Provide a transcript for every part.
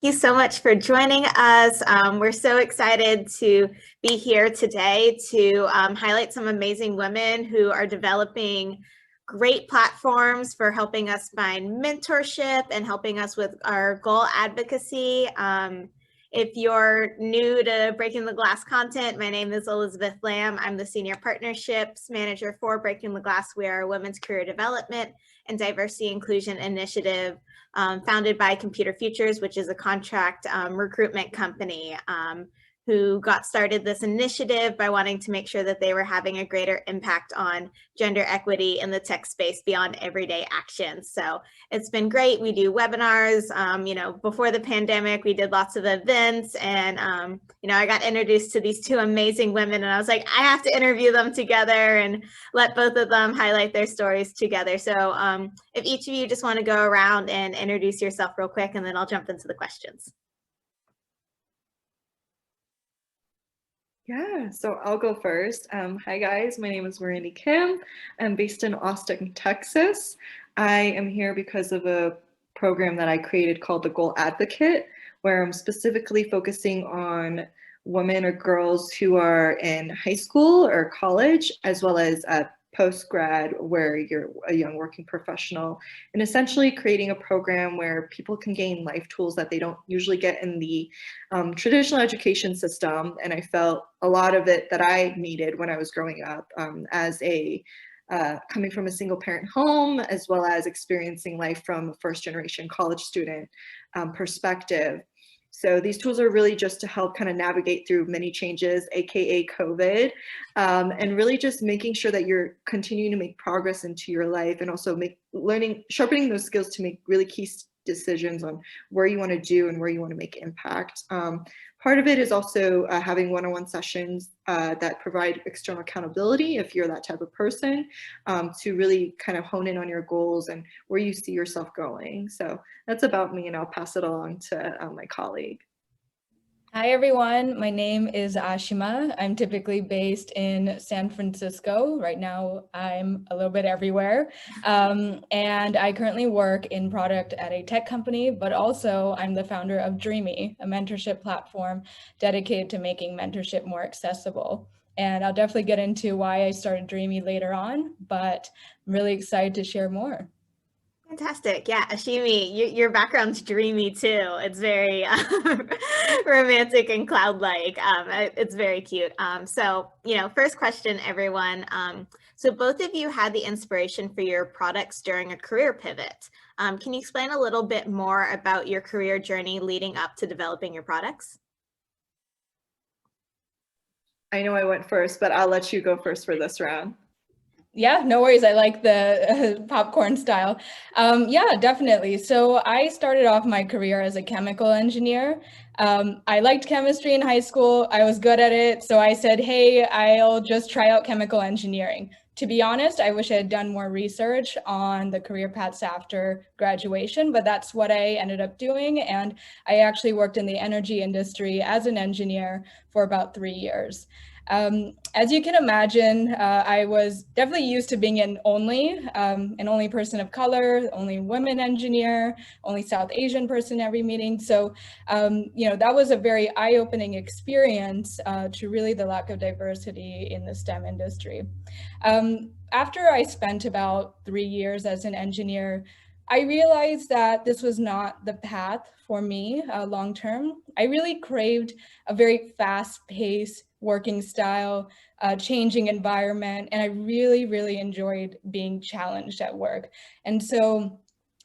Thank you so much for joining us. We're so excited to be here today to highlight some amazing women who are developing great platforms for helping us find mentorship and helping us with our goal advocacy. If you're new to Breaking the Glass content, my name is Elizabeth Lamb. I'm the Senior Partnerships Manager for Breaking the Glass. We are a women's career development and diversity inclusion initiative founded by Computer Futures, which is a contract recruitment company who got started this initiative by wanting to make sure that they were having a greater impact on gender equity in the tech space beyond everyday actions. So it's been great. We do webinars. Before the pandemic, we did lots of events, and I got introduced to these two amazing women, and I was like, I have to interview them together and let both of them highlight their stories together. So if each of you just want to go around and introduce yourself real quick, and then I'll jump into the questions. Yeah, so I'll go first. Hi guys, my name is Mirandy Kim. I'm based in Austin, Texas. I am here because of a program that I created called the Goal Advocate, where I'm specifically focusing on women or girls who are in high school or college, as well as post-grad where you're a young working professional, and essentially creating a program where people can gain life tools that they don't usually get in the traditional education system. And I felt a lot of it that I needed when I was growing up as a coming from a single parent home, as well as experiencing life from a first generation college student perspective. So these tools are really just to help kind of navigate through many changes, AKA COVID, and really just making sure that you're continuing to make progress into your life, and also sharpening those skills to make really key decisions on where you want to do and where you want to make impact. Part of it is also having one-on-one sessions that provide external accountability if you're that type of person, to really kind of hone in on your goals and where you see yourself going. So that's about me, and I'll pass it along to my colleague. Hi everyone, my name is Ashima. I'm typically based in San Francisco. Right now I'm a little bit everywhere. And I currently work in product at a tech company, but also I'm the founder of Dreamy, a mentorship platform dedicated to making mentorship more accessible. And I'll definitely get into why I started Dreamy later on, but I'm really excited to share more. Fantastic. Yeah, Ashimi, your background's dreamy too. It's very romantic and cloud-like. It's very cute. First question, everyone. So both of you had the inspiration for your products during a career pivot. Can you explain a little bit more about your career journey leading up to developing your products? I know I went first, but I'll let you go first for this round. Yeah, no worries. I like the popcorn style. Yeah, definitely. So I started off my career as a chemical engineer. I liked chemistry in high school. I was good at it. So I said, hey, I'll just try out chemical engineering. To be honest, I wish I had done more research on the career paths after graduation, but that's what I ended up doing. And I actually worked in the energy industry as an engineer for about 3 years. As you can imagine, I was definitely used to being an only person of color, only women engineer, only South Asian person every meeting. So, that was a very eye-opening experience to really the lack of diversity in the STEM industry. After I spent about 3 years as an engineer, I realized that this was not the path for me long term. I really craved a very fast-paced working style, changing environment, and I really, really enjoyed being challenged at work. And so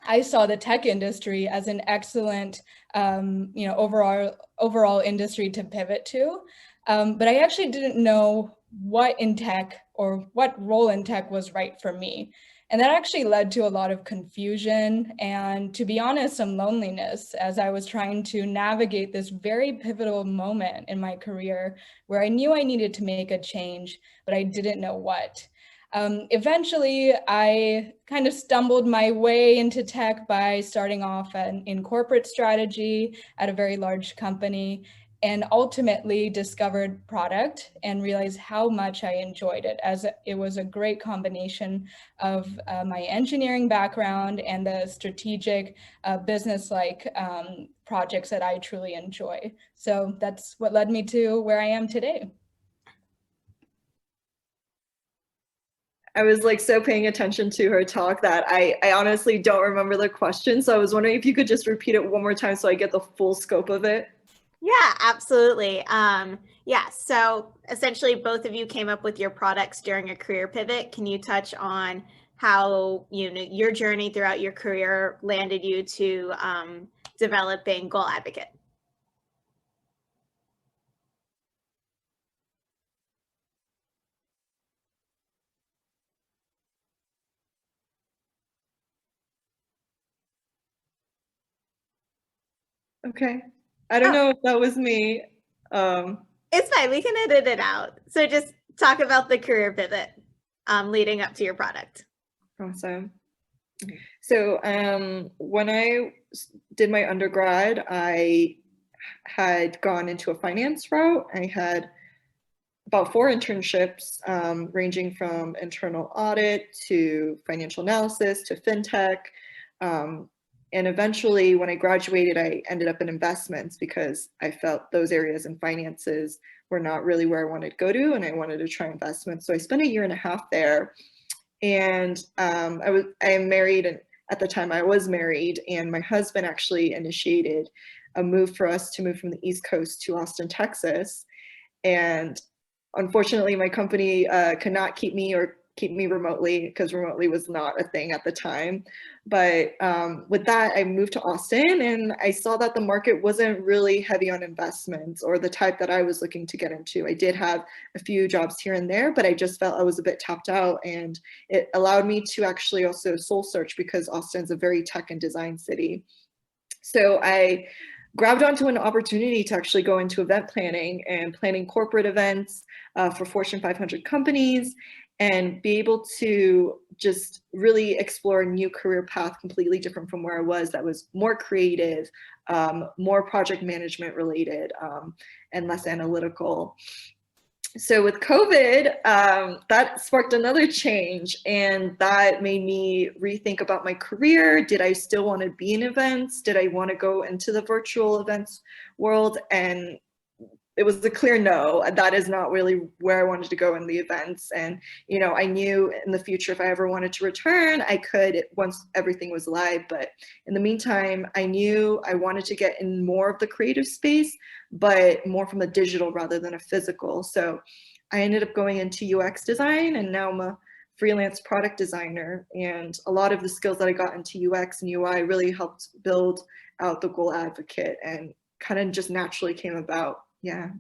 I saw the tech industry as an excellent, overall industry to pivot to. But I actually didn't know what in tech or what role in tech was right for me. And that actually led to a lot of confusion and, to be honest, some loneliness as I was trying to navigate this very pivotal moment in my career where I knew I needed to make a change, but I didn't know what. Eventually, I kind of stumbled my way into tech by starting off in corporate strategy at a very large company. and ultimately discovered product and realized how much I enjoyed it, as it was a great combination of my engineering background and the strategic business-like projects that I truly enjoy. So that's what led me to where I am today. I was like so paying attention to her talk that I honestly don't remember the question. So I was wondering if you could just repeat it one more time so I get the full scope of it. Yeah, absolutely. Yeah, so essentially both of you came up with your products during a career pivot. Can you touch on how, your journey throughout your career landed you to developing Goal Advocate? Okay. I don't know if that was me. It's fine. We can edit it out. So just talk about the career pivot leading up to your product. Awesome. So when I did my undergrad, I had gone into a finance route. I had about 4 internships ranging from internal audit to financial analysis to fintech. And eventually when I graduated, I ended up in investments because I felt those areas in finances were not really where I wanted to go to, and I wanted to try investments. So I spent a year and a half there. And I am married, and at the time I was married, and my husband actually initiated a move for us to move from the East Coast to Austin, Texas. And unfortunately, my company could not keep me remotely because remotely was not a thing at the time. But with that, I moved to Austin, and I saw that the market wasn't really heavy on investments or the type that I was looking to get into. I did have a few jobs here and there, but I just felt I was a bit tapped out, and it allowed me to actually also soul search because Austin's a very tech and design city. So I grabbed onto an opportunity to actually go into event planning and planning corporate events for Fortune 500 companies, and be able to just really explore a new career path completely different from where I was, that was more creative, more project management related, and less analytical. So with COVID, that sparked another change, and that made me rethink about my career. Did I still want to be in events? Did I want to go into the virtual events world? And it was a clear no. That is not really where I wanted to go in the events. And, I knew in the future, if I ever wanted to return, I could once everything was live. But in the meantime, I knew I wanted to get in more of the creative space, but more from a digital rather than a physical. So I ended up going into UX design, and now I'm a freelance product designer. And a lot of the skills that I got into UX and UI really helped build out the Goal Advocate, and kind of just naturally came about. Yeah.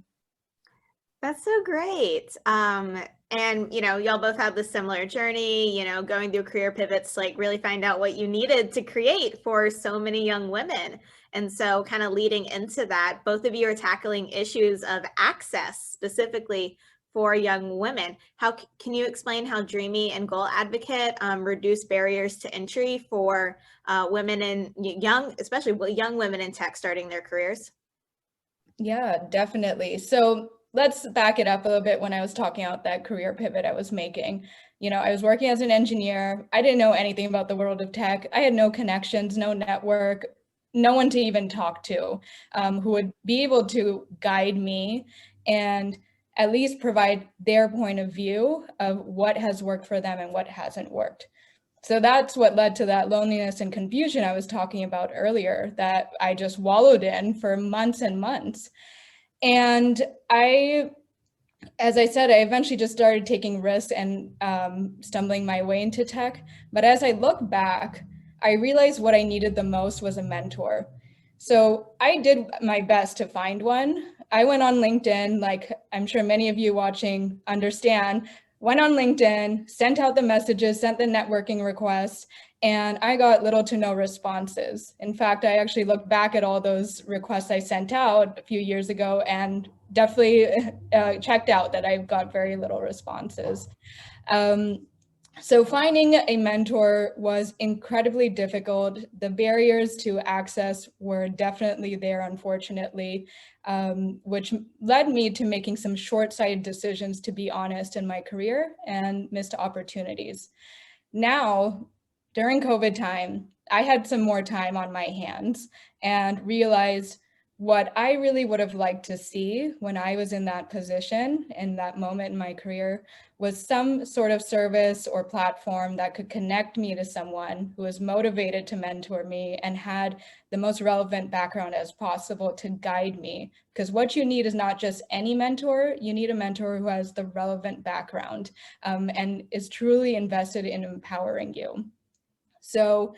That's so great. And y'all both had this similar journey, going through career pivots, like really find out what you needed to create for so many young women. And so kind of leading into that, both of you are tackling issues of access specifically for young women. How can you explain how Dreamy and Goal Advocate reduce barriers to entry for women and especially young women in tech starting their careers? Yeah, definitely. So let's back it up a little bit. When I was talking about that career pivot I was making, I was working as an engineer. I didn't know anything about the world of tech. I had no connections, no network, no one to even talk to who would be able to guide me and at least provide their point of view of what has worked for them and what hasn't worked. So that's what led to that loneliness and confusion I was talking about earlier, that I just wallowed in for months and months. And as I said, I eventually just started taking risks and stumbling my way into tech. But as I look back, I realized what I needed the most was a mentor. So I did my best to find one. I went on LinkedIn, like I'm sure many of you watching understand, went on LinkedIn, sent out the messages, sent the networking requests, and I got little to no responses. In fact, I actually looked back at all those requests I sent out a few years ago and definitely checked out that I got very little responses. So finding a mentor was incredibly difficult. The barriers to access were definitely there, unfortunately, which led me to making some short-sighted decisions, to be honest, in my career, and missed opportunities. Now, during COVID time, I had some more time on my hands and realized what I really would have liked to see when I was in that position, in that moment in my career, was some sort of service or platform that could connect me to someone who was motivated to mentor me and had the most relevant background as possible to guide me. Because what you need is not just any mentor, you need a mentor who has the relevant background and is truly invested in empowering you. So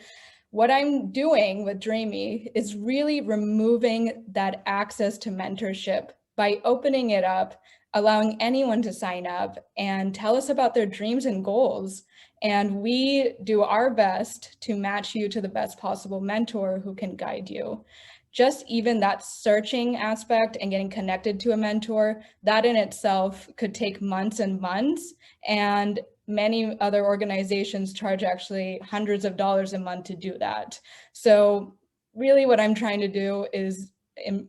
what I'm doing with Dreamy is really removing that access to mentorship by opening it up, allowing anyone to sign up and tell us about their dreams and goals. And we do our best to match you to the best possible mentor who can guide you. Just even that searching aspect and getting connected to a mentor, that in itself could take months and months. And many other organizations charge actually hundreds of dollars a month to do that. So really what I'm trying to do is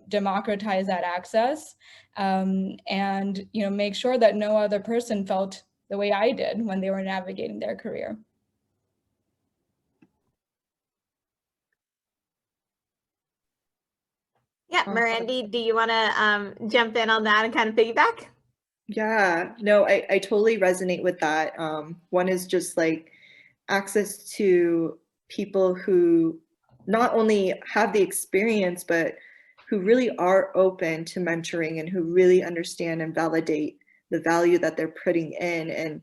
democratize that access and make sure that no other person felt the way I did when they were navigating their career. Yeah, Mirandy, do you want to jump in on that and kind of piggyback? Yeah, no, I totally resonate with that. One is just like access to people who not only have the experience, but who really are open to mentoring and who really understand and validate the value that they're putting in. And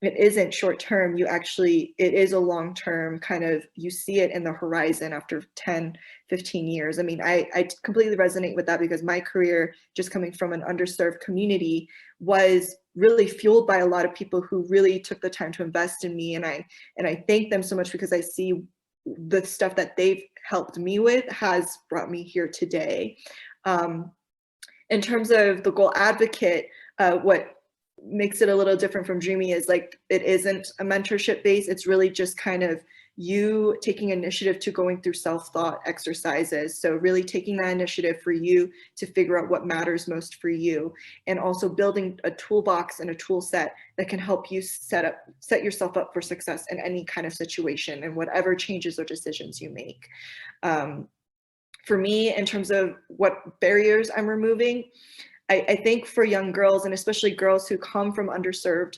it isn't short term, it is a long term kind of, you see it in the horizon after 10, 15 years. I mean, I completely resonate with that because my career, just coming from an underserved community, was really fueled by a lot of people who really took the time to invest in me. And I thank them so much because I see the stuff that they've helped me with has brought me here today. In terms of the goal advocate, what makes it a little different from Dreamy is like, it isn't a mentorship base. It's really just kind of you taking initiative to going through self-thought exercises. So really taking that initiative for you to figure out what matters most for you, and also building a toolbox and a tool set that can help you set yourself up for success in any kind of situation and whatever changes or decisions you make. For me, in terms of what barriers I'm removing, I think for young girls, and especially girls who come from underserved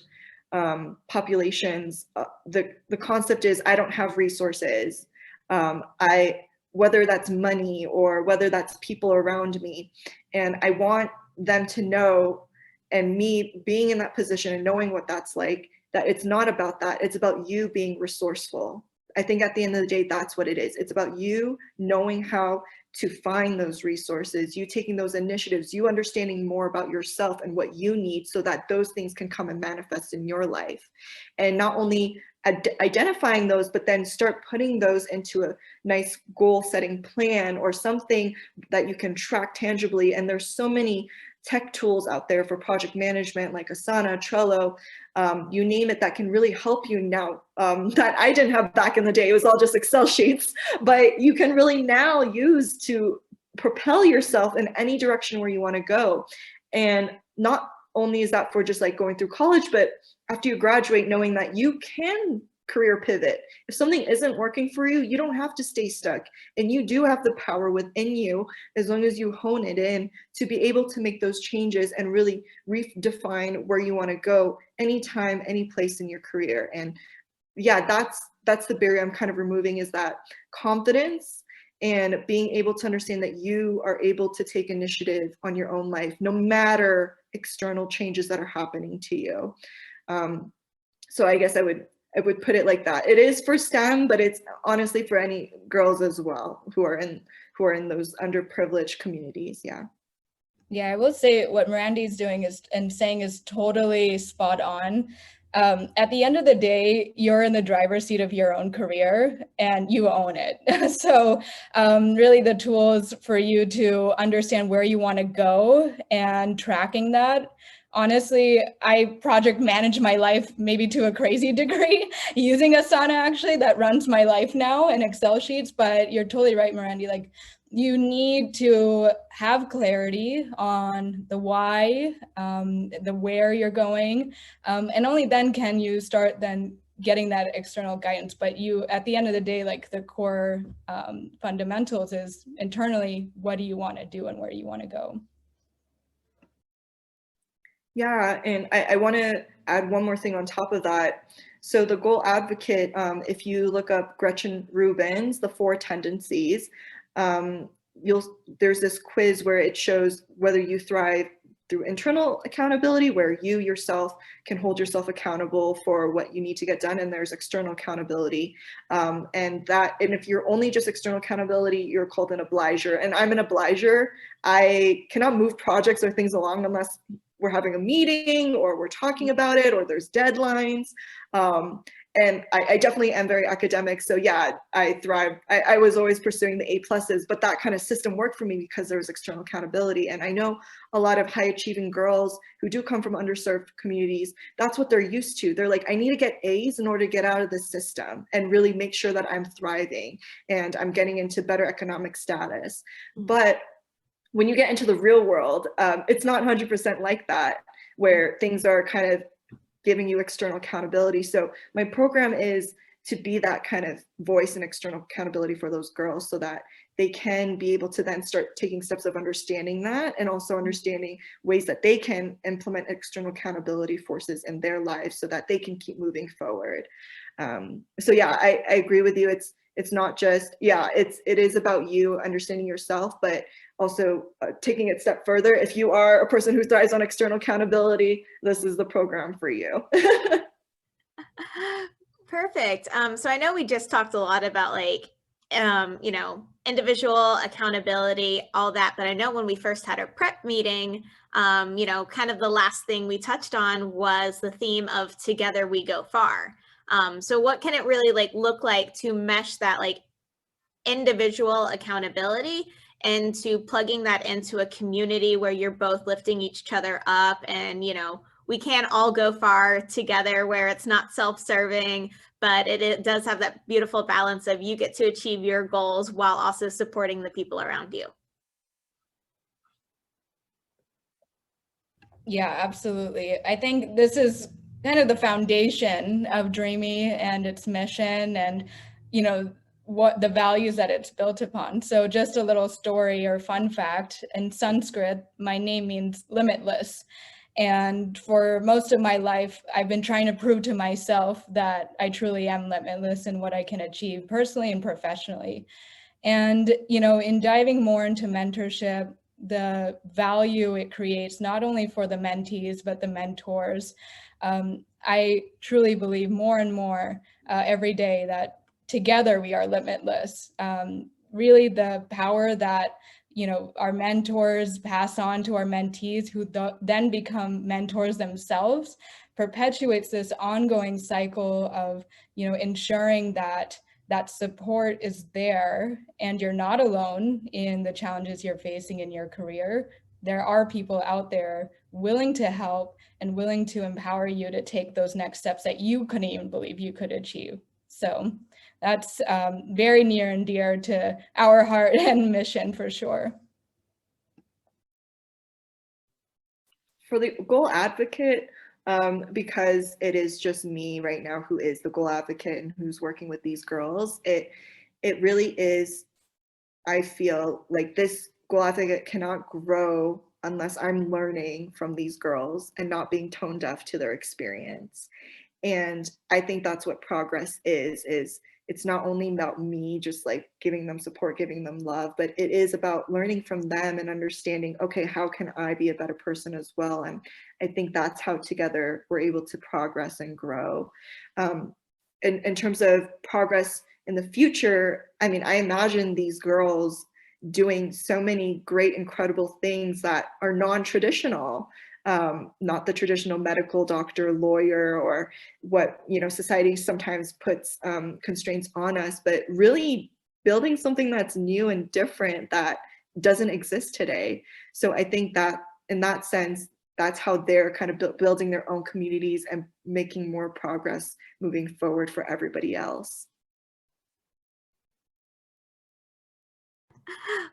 populations, the concept is I don't have resources. Whether that's money or whether that's people around me. And I want them to know, and me being in that position and knowing what that's like, that it's not about that. It's about you being resourceful. I think at the end of the day, that's what it is. It's about you knowing how to find those resources, you taking those initiatives, you understanding more about yourself and what you need so that those things can come and manifest in your life. And not only identifying those, but then start putting those into a nice goal setting plan or something that you can track tangibly. And there's so many tech tools out there for project management like Asana, Trello, you name it, that can really help you now, that I didn't have back in the day. It was all just Excel sheets, but you can really now use to propel yourself in any direction where you want to go. And not only is that for just like going through college, but after you graduate, knowing that you can career pivot. If something isn't working for you, you don't have to stay stuck. And you do have the power within you, as long as you hone it in, to be able to make those changes and really redefine where you want to go anytime, any place in your career. And yeah, that's the barrier I'm kind of removing, is that confidence and being able to understand that you are able to take initiative on your own life, no matter external changes that are happening to you. So I guess I would put it like that. It is for STEM, but it's honestly for any girls as well who are in those underprivileged communities. Yeah. Yeah, I will say what Mirandy's doing and saying is totally spot on. At the end of the day, you're in the driver's seat of your own career and you own it. So really the tools for you to understand where you want to go and tracking that honestly, I project manage my life maybe to a crazy degree using Asana actually that runs my life now in Excel sheets. But you're totally right, Mirandy. Like you need to have clarity on the why, the where you're going, and only then can you start then getting that external guidance. But you, at the end of the day, like the core fundamentals is internally, what do you want to do and where do you want to go? Yeah, and I want to add one more thing on top of that. So the goal advocate, if you look up Gretchen Rubin's The Four Tendencies, there's this quiz where it shows whether you thrive through internal accountability, where you yourself can hold yourself accountable for what you need to get done, and there's external accountability. And if you're only just external accountability, you're called an obliger. And I'm an obliger. I cannot move projects or things along unless we're having a meeting or we're talking about it or there's deadlines. And I definitely am very academic. So yeah, I thrive. I was always pursuing the A+, but that kind of system worked for me because there was external accountability. And I know a lot of high achieving girls who do come from underserved communities, that's what they're used to. They're like, I need to get A's in order to get out of the system and really make sure that I'm thriving and I'm getting into better economic status. But when you get into the real world, it's not 100% like that, where things are kind of giving you external accountability. So my program is to be that kind of voice and external accountability for those girls so that they can be able to then start taking steps of understanding that and also understanding ways that they can implement external accountability forces in their lives so that they can keep moving forward. So yeah, I agree with you. It's not just, yeah, it is about you understanding yourself, but also taking it a step further. If you are a person who thrives on external accountability, this is the program for you. Perfect. So I know we just talked a lot about like, you know, individual accountability, all that, but I know when we first had our prep meeting, you know, kind of the last thing we touched on was the theme of together we go far. So what can it really like look like to mesh that like individual accountability into plugging that into a community where you're both lifting each other up and, you know, we can't all go far together where it's not self-serving, but it does have that beautiful balance of you get to achieve your goals while also supporting the people around you. Yeah, absolutely. I think this is kind of the foundation of Dreamy and its mission and, you know, what the values that it's built upon. So just a little story or fun fact, in Sanskrit, my name means limitless. And for most of my life, I've been trying to prove to myself that I truly am limitless in what I can achieve personally and professionally. And, you know, in diving more into mentorship, the value it creates, not only for the mentees, but the mentors, I truly believe more and more every day that together we are limitless. Really the power that, you know, our mentors pass on to our mentees who then become mentors themselves perpetuates this ongoing cycle of, you know, ensuring that that support is there and you're not alone in the challenges you're facing in your career. There are people out there willing to help and willing to empower you to take those next steps that you couldn't even believe you could achieve. So that's very near and dear to our heart and mission for sure. For the goal advocate, because it is just me right now who is the goal advocate and who's working with these girls, it really is, I feel like this goal advocate cannot grow unless I'm learning from these girls and not being tone deaf to their experience. And I think that's what progress is it's not only about me just like giving them support, giving them love, but it is about learning from them and understanding, okay, how can I be a better person as well? And I think that's how together we're able to progress and grow. In terms of progress in the future, I mean, I imagine these girls doing so many great, incredible things that are non-traditional. Not the traditional medical doctor, lawyer, or what, you know, society sometimes puts constraints on us, but really building something that's new and different that doesn't exist today. So I think that in that sense, that's how they're kind of building their own communities and making more progress moving forward for everybody else.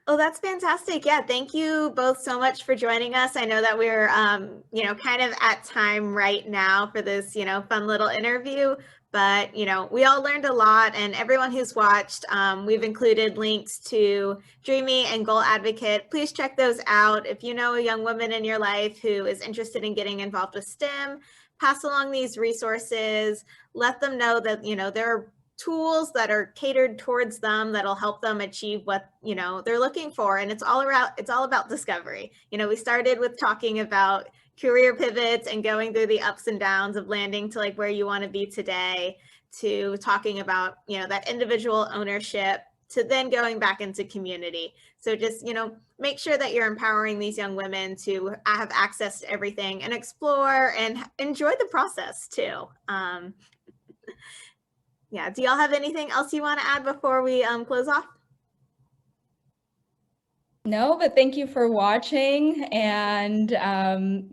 Oh, that's fantastic. Yeah, thank you both so much for joining us. I know that we're, kind of at time right now for this, fun little interview, but, we all learned a lot, and everyone who's watched, we've included links to Dreamy and Goal Advocate. Please check those out. If you know a young woman in your life who is interested in getting involved with STEM, pass along these resources, let them know that, there are tools that are catered towards them that'll help them achieve what they're looking for. And it's all about discovery. We started with talking about career pivots and going through the ups and downs of landing to like where you want to be today, to talking about that individual ownership, to then going back into community. So just make sure that you're empowering these young women to have access to everything and explore and enjoy the process too. Yeah, do y'all have anything else you want to add before we close off? No, but thank you for watching. And, I'm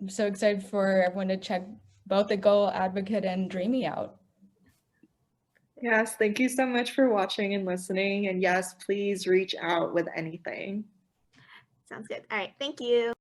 so excited for everyone to check both the Goal Advocate and Dreamy out. Yes, thank you so much for watching and listening. And yes, please reach out with anything. Sounds good. All right, thank you.